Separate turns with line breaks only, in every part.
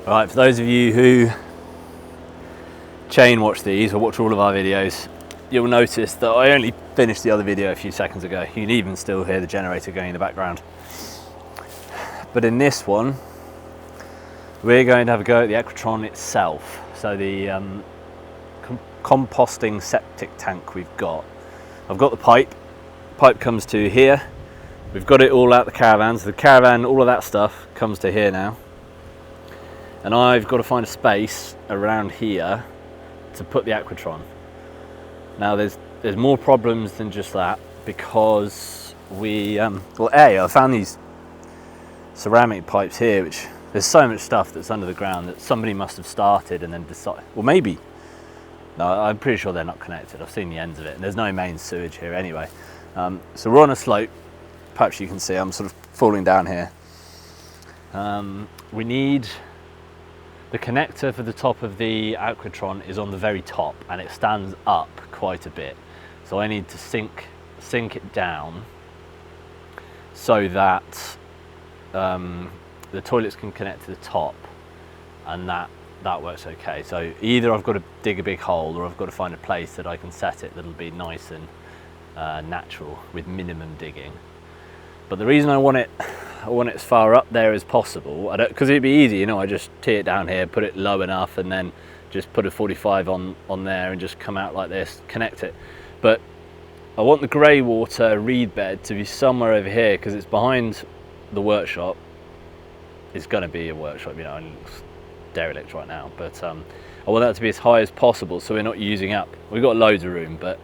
Alright, for those of you who chain watch these or watch all of our videos, you'll notice that I only finished the other video a few seconds ago. You can even still hear the generator going in the background. But in this one, we're going to have a go at the Aquatron itself. So the composting septic tank we've got. I've got the pipe. Pipe comes to here. We've got it all out the caravan. So the caravan, all of that stuff comes to here now. And I've got to find a space around here to put the Aquatron. Now there's more problems than just that, because we, I found these ceramic pipes here, which there's so much stuff that's under the ground that somebody must have started and then decided, well maybe, no, I'm pretty sure they're not connected. I've seen the ends of it, and there's no main sewage here anyway. So we're on a slope, perhaps you can see I'm sort of falling down here. We need, the connector for the top of the Aquatron is on the very top, and it stands up quite a bit. So I need to sink it down so that the toilets can connect to the top, and that works okay. So either I've got to dig a big hole, or I've got to find a place that I can set it that'll be nice and natural with minimum digging. But the reason I want it as far up there as possible, because it'd be easy, you know, I just tee it down here, put it low enough, and then just put a 45 on there and just come out like this, connect it. But I want the grey water reed bed to be somewhere over here, because it's behind the workshop. It's going to be a workshop, you know, and it's derelict right now, but I want that to be as high as possible, so we're not using up, we've got loads of room, but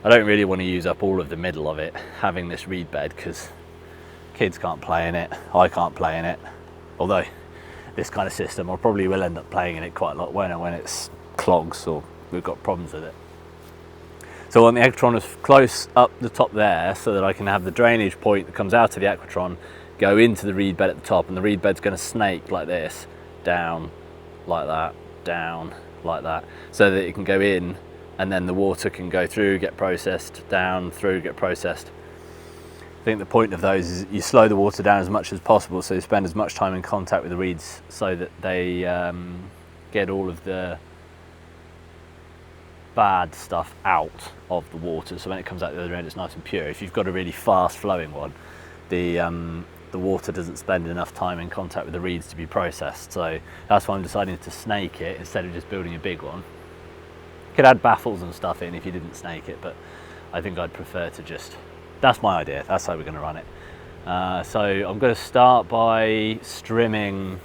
I don't really want to use up all of the middle of it, having this reed bed, because kids can't play in it, I can't play in it, although this kind of system I probably will end up playing in it quite a lot when it's clogs or we've got problems with it. So I want the Aquatron as close up the top there, so that I can have the drainage point that comes out of the Aquatron go into the reed bed at the top, and the reed bed's going to snake like this, down like that, down like that, so that it can go in, and then the water can go through, get processed, down, through, get processed. I think the point of those is you slow the water down as much as possible, so you spend as much time in contact with the reeds, so that they get all of the bad stuff out of the water, so when it comes out the other end it's nice and pure. If you've got a really fast flowing one, the water doesn't spend enough time in contact with the reeds to be processed, so that's why I'm deciding to snake it instead of just building a big one. You could add baffles and stuff in if you didn't snake it, but I think I'd prefer to just, that's my idea, that's how we're going to run it. So I'm going to start by strimming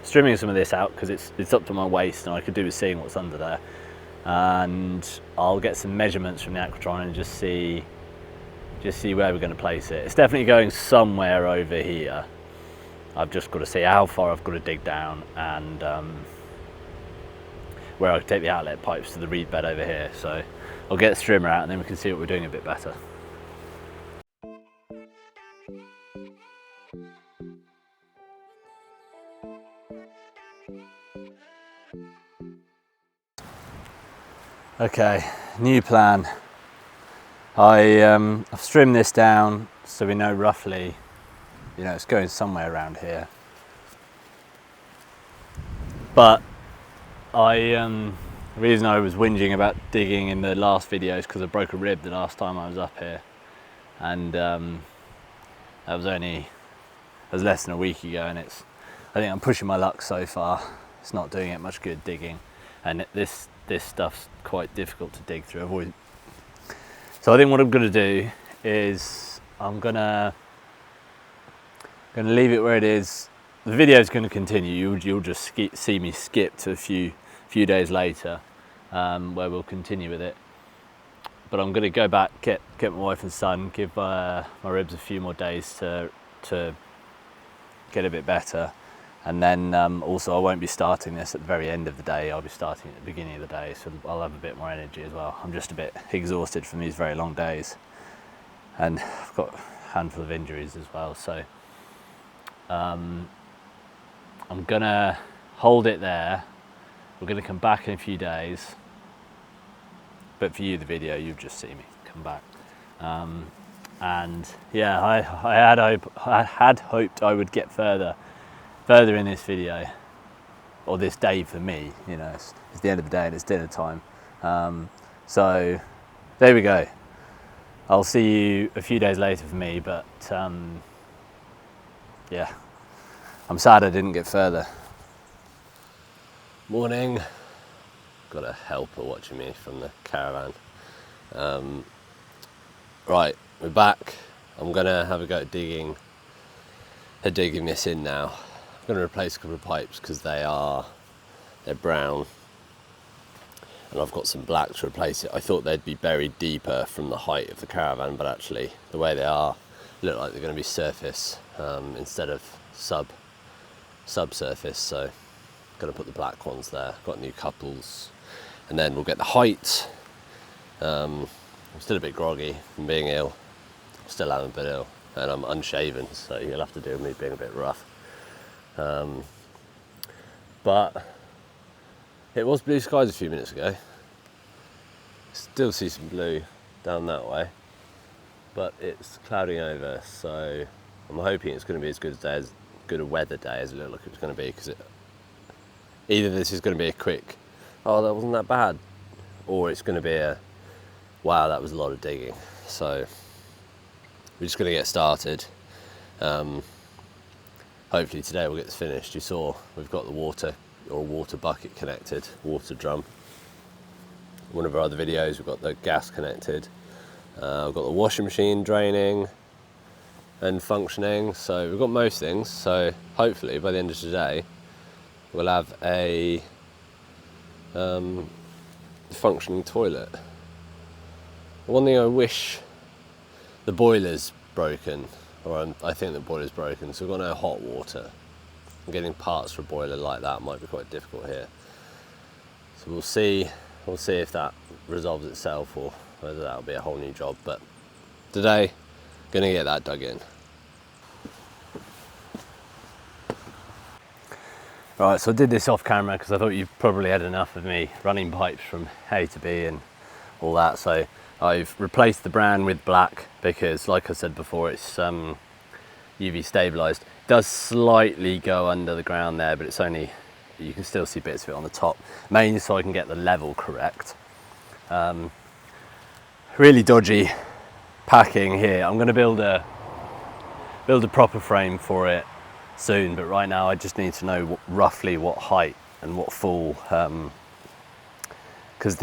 some of this out, because it's up to my waist and I could do with seeing what's under there, and I'll get some measurements from the Aquatron and just see where we're going to place it. It's definitely going somewhere over here. I've just got to see how far I've got to dig down, and where I can take the outlet pipes to the reed bed over here. So I'll get the strimmer out and then we can see what we're doing a bit better. Okay, new plan. I've trimmed this down so we know roughly, you know, it's going somewhere around here. But the reason I was whinging about digging in the last video is because I broke a rib the last time I was up here, and that was less than a week ago, and I think I'm pushing my luck so far. It's not doing it much good digging, and this stuff's quite difficult to dig through. So I think what I'm going to do is I'm going to leave it where it is. The video is going to continue. You'll just see me skip to a few days later, where we'll continue with it. But I'm going to go back, get my wife and son, give my ribs a few more days to get a bit better. And then also I won't be starting this at the very end of the day, I'll be starting at the beginning of the day, so I'll have a bit more energy as well. I'm just a bit exhausted from these very long days, and I've got a handful of injuries as well, so I'm gonna hold it there. We're gonna come back in a few days, but for you, the video, you've just seen me come back. And yeah, I had hoped I would get further in this video, or this day for me. You know, it's the end of the day and it's dinner time. So there we go. I'll see you a few days later for me, but yeah, I'm sad I didn't get further. Morning. Got a helper watching me from the caravan. Right, we're back. I'm gonna have a go at digging this in now. I'm gonna replace a couple of pipes because they're brown, and I've got some black to replace it. I thought they'd be buried deeper from the height of the caravan, but actually the way they are look like they're going to be surface instead of subsurface. So I'm going to put the black ones there. Got new couples, and then we'll get the height. I'm still a bit groggy from being ill. Still am a bit ill, and I'm unshaven, so you'll have to deal with me being a bit rough. But it was blue skies a few minutes ago. Still see some blue down that way, but it's clouding over, so I'm hoping it's going to be as good a weather day as it looked like it was going to be, because either this is going to be a quick, oh, that wasn't that bad, or it's going to be a, wow, that was a lot of digging. So we're just going to get started. Hopefully today we'll get this finished. You saw we've got the water bucket connected, water drum. One of our other videos, we've got the gas connected. We've got the washing machine draining and functioning. So we've got most things. So hopefully by the end of today, we'll have a functioning toilet. One thing I wish, the boiler's broken, or I think the boiler's broken, so we've got no hot water. Getting parts for a boiler like that might be quite difficult here. So we'll see if that resolves itself or whether that'll be a whole new job. But today, gonna get that dug in. Right, so I did this off camera because I thought you probably had enough of me running pipes from A to B and all that. So I've replaced the brown with black because, like I said before, it's UV stabilized. It does slightly go under the ground there, but it's only, you can still see bits of it on the top, mainly so I can get the level correct. Really dodgy packing here. I'm going to build a proper frame for it soon, but right now I just need to know roughly what height and what full, because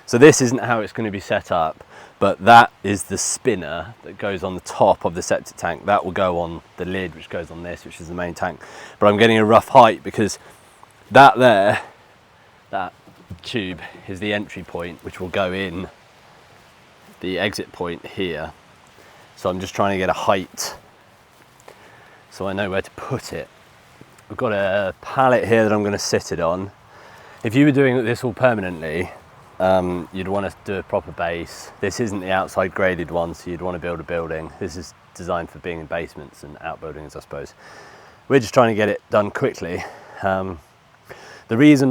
so this isn't how it's going to be set up, but that is the spinner that goes on the top of the septic tank. That will go on the lid, which goes on this, which is the main tank. But I'm getting a rough height because that tube is the entry point, which will go in the exit point here. So I'm just trying to get a height so I know where to put it. I've got a pallet here that I'm going to sit it on. If you were doing this all permanently, you'd want to do a proper base. This isn't the outside graded one, so you'd want to build a building. This is designed for being in basements and outbuildings, I suppose. We're just trying to get it done quickly. The reason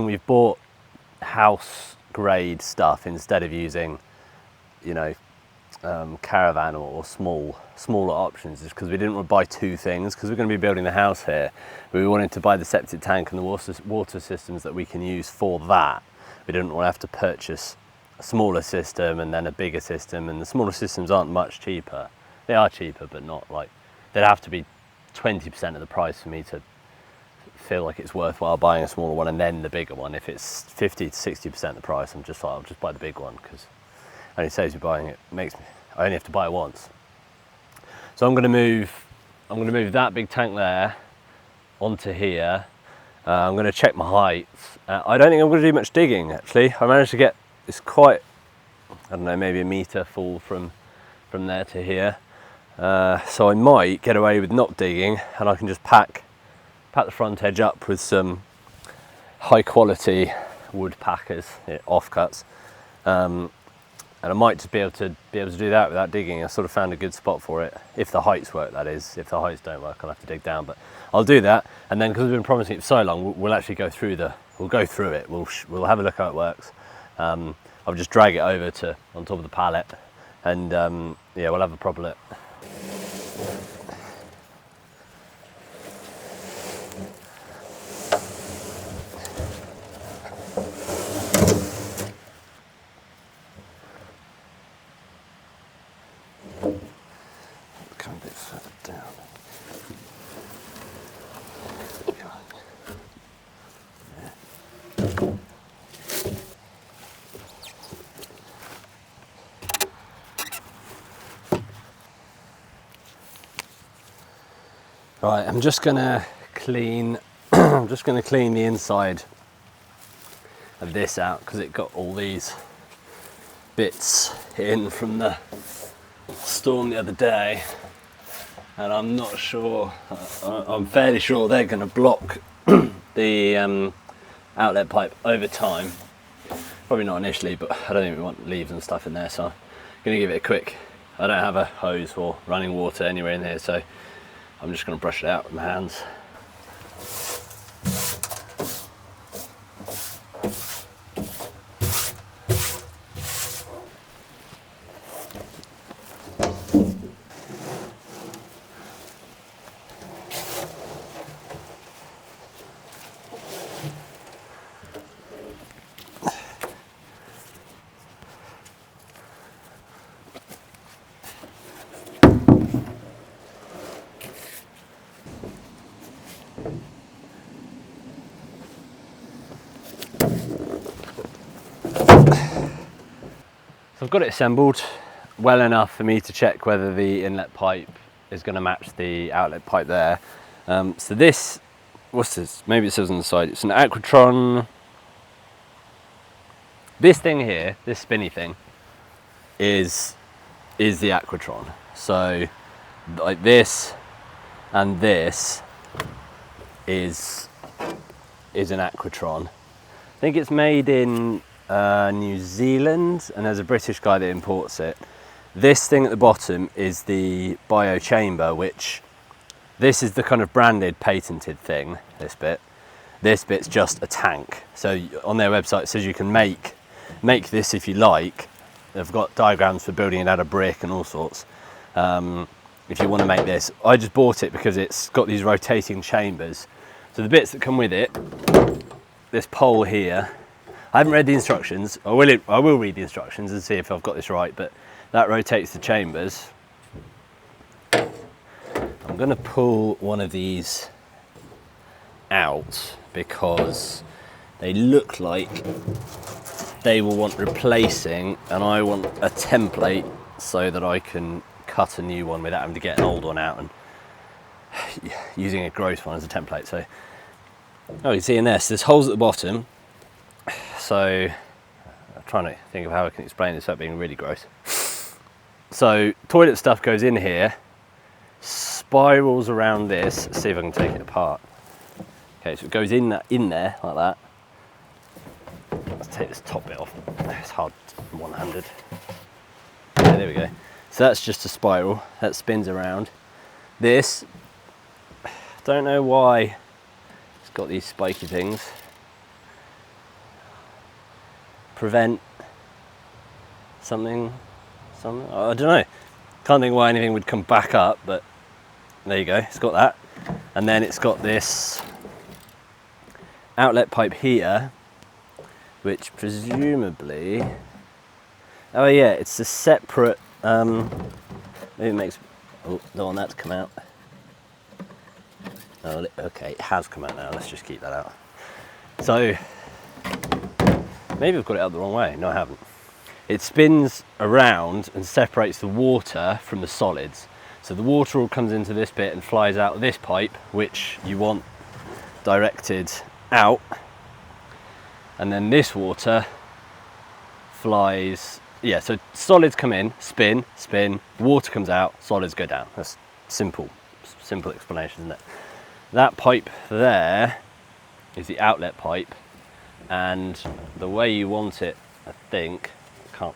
we've bought house grade stuff instead of using, you know, caravan or smaller options is because we didn't want to buy two things, because we're going to be building the house here. We wanted to buy the septic tank and the water systems that we can use for that. We didn't want to have to purchase a smaller system and then a bigger system, and the smaller systems aren't much cheaper. They are cheaper, but not like, they'd have to be 20% of the price for me to feel like it's worthwhile buying a smaller one and then the bigger one. If it's 50 to 60% the price, I'm just like, I'll just buy the big one, because it only saves me buying it. I only have to buy it once. So I'm going to move that big tank there onto here. I'm going to check my heights. I don't think I'm going to do much digging actually. I managed to get, it's quite, I don't know, maybe a metre full from there to here. So I might get away with not digging, and I can just pack the front edge up with some high quality wood packers, offcuts. And I might just be able to do that without digging. I sort of found a good spot for it, if the heights work, that is. If the heights don't work, I'll have to dig down, but I'll do that. And then, because we've been promising it for so long, we'll actually go through it. We'll have a look how it works. I'll just drag it over to on top of the pallet, and yeah, we'll have a proper look. Right, I'm just gonna clean I'm just gonna clean the inside of this out because it got all these bits in from the storm the other day, and I'm not sure, I'm fairly sure they're going to block the outlet pipe over time. Probably not initially, but I don't think we want leaves and stuff in there, so I'm going to give it a quick, I don't have a hose or running water anywhere in here, so I'm just going to brush it out with my hands. So I've got it assembled well enough for me to check whether the inlet pipe is going to match the outlet pipe there. So this, what's this? Maybe it says on the side. It's an Aquatron. This thing here, this spinny thing, is the Aquatron. So like this and this is an Aquatron. I think it's made in New Zealand, and there's a British guy that imports it. This thing at the bottom is the bio chamber, which this is the kind of branded patented thing. This bit's just a tank. So on their website it says you can make this if you like. They've got diagrams for building it out of brick and all sorts. If you want to make this, I just bought it because it's got these rotating chambers. So the bits that come with it, this pole here, I haven't read the instructions. I will read the instructions and see if I've got this right, but that rotates the chambers. I'm going to pull one of these out because they look like they will want replacing, and I want a template so that I can cut a new one without having to get an old one out and using a gross one as a template. So, oh, you can see in this, there's holes at the bottom. So I'm trying to think of how I can explain this without being really gross. So toilet stuff goes in here, spirals around this. Let's see if I can take it apart. Okay, so it goes in there like that. Let's take this top bit off. It's hard one-handed. Okay, there we go. So that's just a spiral that spins around. This, I don't know why it's got these spiky things. Prevent something, I don't know. Can't think why anything would come back up, but there you go, it's got that. And then it's got this outlet pipe here, which presumably, oh yeah, it's a separate, maybe it makes, oh, don't want that to come out. Oh, okay, it has come out now, let's just keep that out. So, maybe I've got it out the wrong way. No, I haven't. It spins around and separates the water from the solids. So the water all comes into this bit and flies out this pipe, which you want directed out. And then this water flies, yeah, so solids come in, spin, water comes out, solids go down. That's simple explanation, isn't it? That pipe there is the outlet pipe. And the way you want it, I think, I can't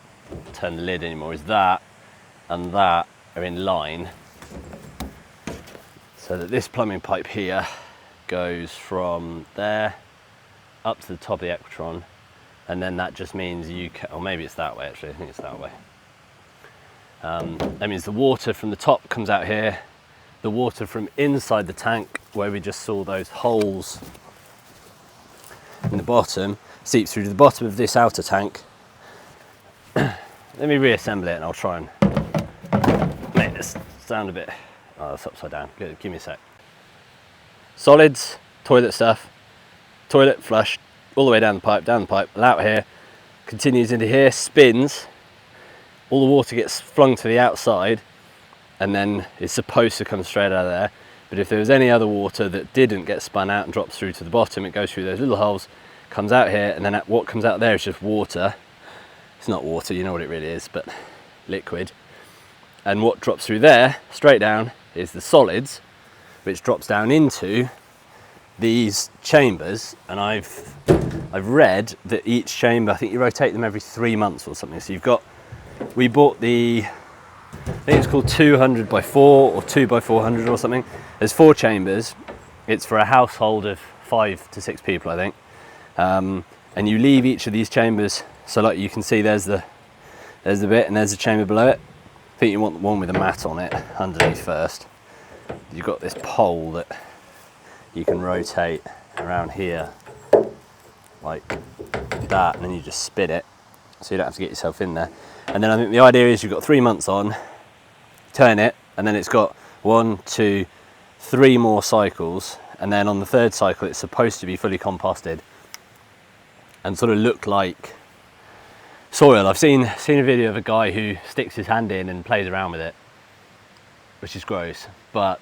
turn the lid anymore, is that and that are in line, so that this plumbing pipe here goes from there up to the top of the Aquatron, and then that just means you can, or maybe it's that way actually, I think it's that way. That means the water from the top comes out here, the water from inside the tank, where we just saw those holes in the bottom, seeps through to the bottom of this outer tank. Let me reassemble it and I'll try and make this sound a bit, oh, that's upside down. Give me a sec. Solids, toilet stuff, toilet flush, all the way down the pipe, out here, continues into here, spins, all the water gets flung to the outside, and then it's supposed to come straight out of there. But if there was any other water that didn't get spun out and drops through to the bottom, it goes through those little holes, comes out here, and then what comes out there is just water. It's not water, you know what it really is, but liquid. And what drops through there, straight down, is the solids, which drops down into these chambers. And I've read that each chamber, I think you rotate them every 3 months or something. So you've got, we bought the, I think it's called 200 by 4 or 2 by 400 or something. There's 4 chambers. It's for a household of 5 to 6 people, I think. And you leave each of these chambers, so like you can see there's the bit and there's the chamber below it. I think you want the one with a mat on it underneath first. You've got this pole that you can rotate around here like that, and then you just spin it so you don't have to get yourself in there. And then I think the idea is you've got 3 months on, turn it, and then it's got 1, 2, 3 more cycles, and then on the 3rd cycle it's supposed to be fully composted and sort of look like soil. I've seen a video of a guy who sticks his hand in and plays around with it, which is gross, but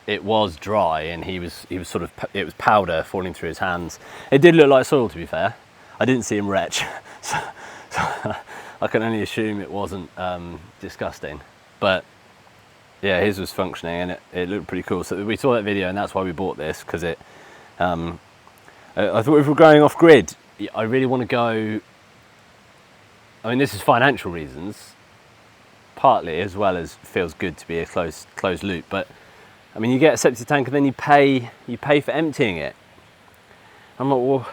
it was dry and he was sort of, it was powder falling through his hands. It did look like soil, to be fair. I didn't see him retch, so I can only assume it wasn't disgusting. But yeah, his was functioning and it looked pretty cool. So we saw that video and that's why we bought this, because it, I thought if we're going off grid, I really want to go, I mean, this is financial reasons, partly, as well as feels good to be a closed loop. But I mean, you get a septic tank and then you pay for emptying it. I'm like, well,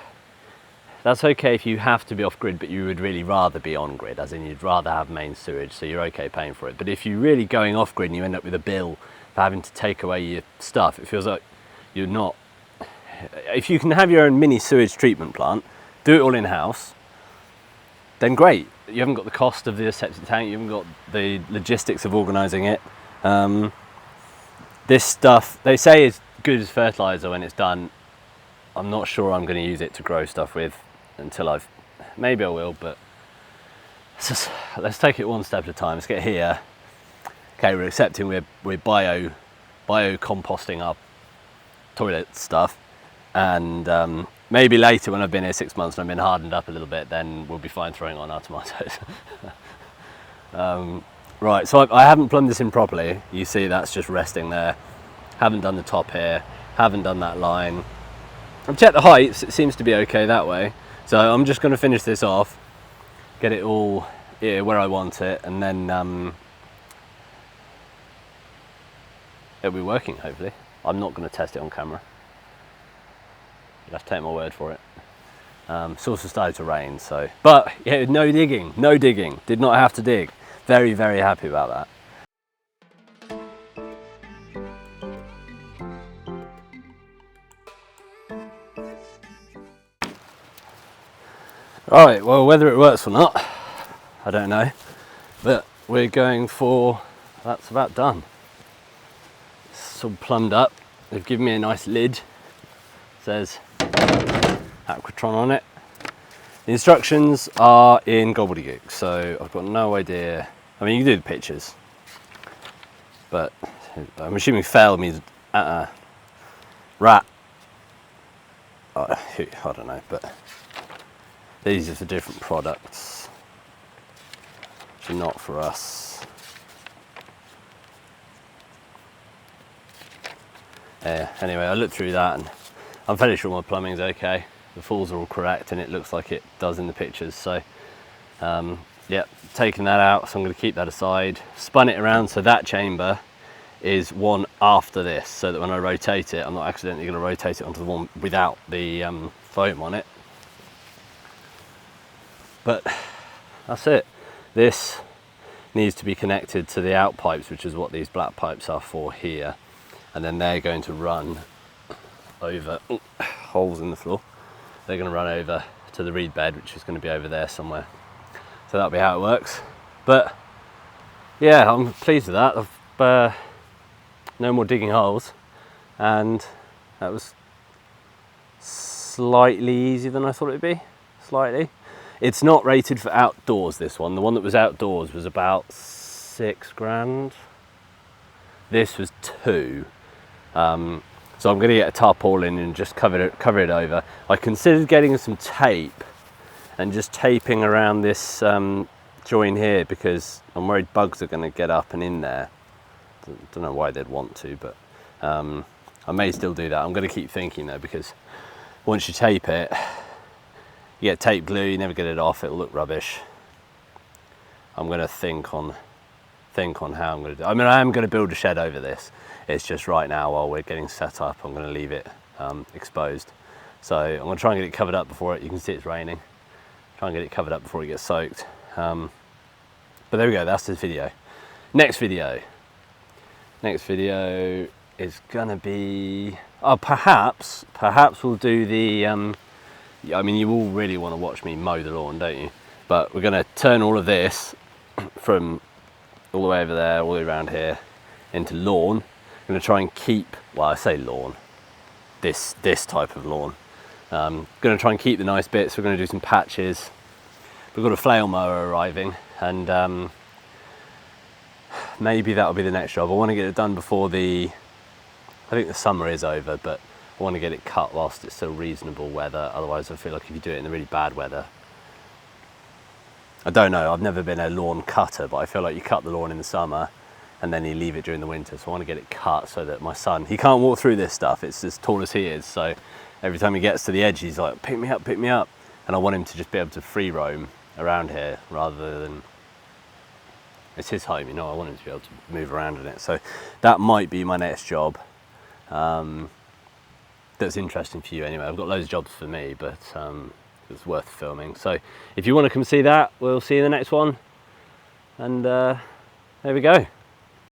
that's okay if you have to be off grid, but you would really rather be on grid, as in you'd rather have main sewage, so you're okay paying for it. But if you're really going off grid and you end up with a bill for having to take away your stuff, it feels like you're not. If you can have your own mini sewage treatment plant, do it all in-house, then great. You haven't got the cost of the septic tank, you haven't got the logistics of organising it. This stuff, they say is good as fertiliser when it's done. I'm not sure I'm going to use it to grow stuff with until maybe I will, but let's take it one step at a time. Let's get here. Okay, we're accepting we're bio composting our toilet stuff, and maybe later when I've been here 6 months and I've been hardened up a little bit, then we'll be fine throwing on our tomatoes. Right, so I haven't plumbed this in properly. You see that's just resting there. Haven't done the top here, haven't done that line. I've checked the heights, it seems to be okay that way. So I'm just going to finish this off, get it all where I want it, and then it'll be working, hopefully. I'm not going to test it on camera. You'll have to take my word for it. It's also started to rain, so. But yeah, no digging. Did not have to dig. Very, very happy about that. Right, well, whether it works or not, I don't know. But we're going for, that's about done. It's all plumbed up. They've given me a nice lid. It says Aquatron on it. The instructions are in gobbledygook, so I've got no idea. I mean, you can do the pictures, but I'm assuming fail means rat. I don't know, but these are for different products, which are not for us. Yeah, anyway, I looked through that and I'm fairly sure my plumbing's okay. The falls are all correct and it looks like it does in the pictures. So yeah, taking that out, so I'm going to keep that aside. Spun it around so that chamber is one after this, so that when I rotate it, I'm not accidentally going to rotate it onto the one without the foam on it. But that's it. This needs to be connected to the out pipes, which is what these black pipes are for here. And then they're going to run over, holes in the floor. They're going to run over to the reed bed, which is going to be over there somewhere. So that'll be how it works. But yeah, I'm pleased with that. I've no more digging holes, and that was slightly easier than I thought it'd be. Slightly. It's not rated for outdoors, this one. The one that was outdoors was about £6 grand. This was 2. So I'm going to get a tarpaulin and just cover it over. I considered getting some tape and just taping around this join here, because I'm worried bugs are going to get up and in there. Don't know why they'd want to, but I may still do that. I'm going to keep thinking though, because once you tape it, you get tape glue, you never get it off, it'll look rubbish. I'm going to think on how I'm going to do it. I mean, I am going to build a shed over this. It's just right now, while we're getting set up, I'm going to leave it exposed. So I'm going to try and get it covered up before it, you can see it's raining. Try and get it covered up before it gets soaked. But there we go, that's this video. Next video is going to be, perhaps we'll do the, I mean, you all really want to watch me mow the lawn, don't you? But we're going to turn all of this from all the way over there, all the way around here, into lawn. I'm going to try and keep, well, I say lawn, this type of lawn. Going to try and keep the nice bits. We're going to do some patches. We've got a flail mower arriving, and maybe that'll be the next job. I want to get it done before I think the summer is over, but I want to get it cut whilst it's still reasonable weather. Otherwise I feel like if you do it in the really bad weather, I don't know, I've never been a lawn cutter, but I feel like you cut the lawn in the summer and then you leave it during the winter. So I want to get it cut so that my son, he can't walk through this stuff, it's as tall as he is, so every time he gets to the edge he's like, pick me up, and I want him to just be able to free roam around here, rather than, it's his home, you know, I want him to be able to move around in it. So that might be my next job. That's interesting for you anyway. I've got loads of jobs for me, but it's worth filming. So if you want to come see that, we'll see you in the next one. And there we go.